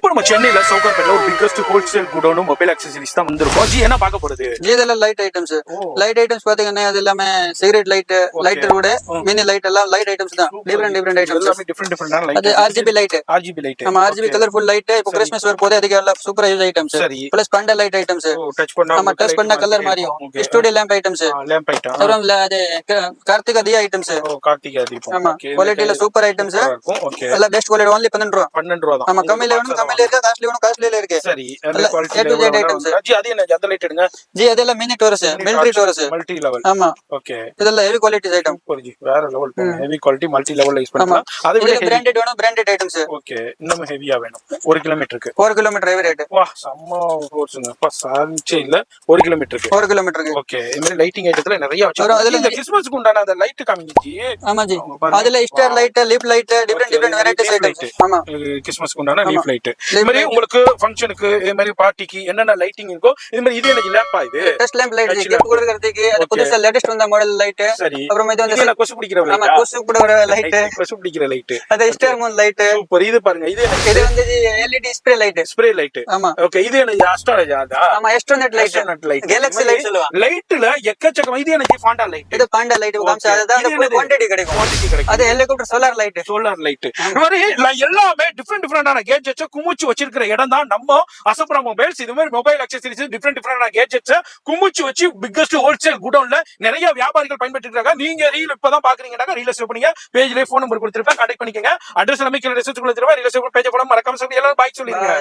இப்போ நம்ம சென்னையில சவுகார்பேட்ல ஒரு biggest wholesale godown mobile accessories தான் வந்திருக்கோம். ஜி என்ன பார்க்க போறது? ஜி இதெல்லாம் லைட் ஐட்டம்ஸ். லைட் ஐட்டம்ஸ் பாத்தீங்கன்னா அது எல்லாமே சிகரெட் லைட், லைட்டர் கூட மினி லைட் எல்லாம் லைட் ஐட்டம்ஸ் தான். டிஃபரெண்ட் ஐட்டம்ஸ் எல்லாமே டிஃபரெண்டான லைட். அது RGB லைட். RGB light. நம்ம RGB கலர்ஃபுல் லைட். இப்போ கிறிஸ்மஸ் வர போதே அதுக்கு எல்லாம் சூப்பர் யூஸ் ஐட்டம்ஸ். சரி. பிளஸ் பண்ட லைட் ஐட்டம்ஸ். டச் பண்ணா நம்ம டச் பண்ணா கலர் மாறியும். Studio lamp items. Lamp item. அப்புறம் அது கார்த்திகா தியா ஐட்டம்ஸ். கார்த்திகா தீபம். ஆமா. குவாலிட்டில சூப்பர் ஐட்டம்ஸ். ஓகே. எல்லாம் பெஸ்ட் குவாலிட்டி only 12 ரூபாய். 12 ரூபாய் தான். ஆமா கம்மில வேணும் கம்மில இருக்கு, காஸ்ட்லி வேணும் காஸ்ட்லில இருக்கு. சரி. அந்த குவாலிட்டி ஐட்டம்ஸ். ஜி அது என்ன அந்த லைட் எடுங்க. ஜி அதெல்லாம் mini Taurus, military Taurus. Multi level. ஆமா. ஓகே. இதெல்லாம் heavy quality item. Super G. வேற லெவல் போங்க. ஹெவி குவாலிட்டி மல்டி லெவல்ல யூஸ் பண்ணலாம். அது விட பிராண்டட் வேணும் பிராண்டட் ஐட்டம்ஸ். ஓகே. இன்னும் ஹெவியா வேணும். 1 கிலோமீட்டருக்கு 4 கிலோமீட்டர் ஹெவி ரேட். வா செம்ம ஃபோர்ஸ்ங்க. சான்சே இல்ல. 1 கிலோமீட்டருக்கு 4 கிலோமீட்டருக்கு. ஓகே. இந்த மாதிரி லைட்டிங் ஐட்டத்துல நிறைய வச்சிருக்காங்க. அதுல இந்த கிறிஸ்மஸ்க்கு உண்டான அந்த லைட் காமிங்க ஜி. ஆமா ஜி. அதுல star light, lip light, different varieties items. ஆமா. கிறிஸ்மஸ்க்கு உண்டான லீஃப் லைட். இந்த மாதிரி உங்களுக்கு ஃபங்க்ஷனுக்கு இந்த மாதிரி பார்ட்டிக்கு என்னென்ன லைட்டிங் இருக்கோ இந்த மாதிரி இது எனக்கு லேம்பா இது. டெஸ்ட் லேம்ப் லைட் கிஃப்ட் கொடுக்கிறதுக்கு அது புதுசா லேட்டஸ்ட் வந்த மாடல் லைட். சரி. அப்புறம் இது வந்து கொசு பிடிக்கிற லைட். ஆமா கொசு பிடிக்கிற லைட். கொசு பிடிக்கிற லைட். அது ஸ்டார் மூன் லைட். சூப்பர். இது பாருங்க. இது வந்து LED spray light. Spray light. ஆமா. ஓகே. இது என்ன அஸ்ட்ராலஜி அதா? ஆமா எஸ்ட்ரோனட் லைட். கேலக்ஸி லைட் சொல்லுவா. லைட்ல எக்கச்சக்கமா இது எனக்கு ஃபாண்டா லைட். இது பாண்டா லைட் காமிச்சா அதுதான் அந்த குவாண்டிட்டி கிடைக்கும். அது helicopter solar light. Solar light. இந்த மாதிரி எல்லாமே டிஃபரெண்டான கேஜெட்ஸ் குமுச்சு வச்சிருக்கிற இடம் தான் நம்ம அசப்ரா மொபைல்ஸ். இது மாதிரி மொபைல் அக்சசரிஸ் டிஃபரெண்டான கேஜெட்ஸ் குமுச்சு வச்சு பிக்கஸ்ட் ஹோல்சேல் குடோன்ல நிறைய வியாபாரிகள் பயன்படுத்திட்டு இருக்காங்க. நீங்க ரீல் இப்பதான் பாக்குறீங்கன்னா ரீல் சேவ் பண்ணுங்க. பேஜ்ல போன் நம்பர் கொடுத்திருப்பேன், கான்டாக்ட் பண்ணிக்கங்க. அட்ரஸ் எல்லாமே கீழ டிஸ்கிரிப்ஷன்ல தருவேன். ரீல் சேவ் பேஜ் போட மறக்காம சொல்லி எல்லாரும் பாய் சொல்லிருங்க.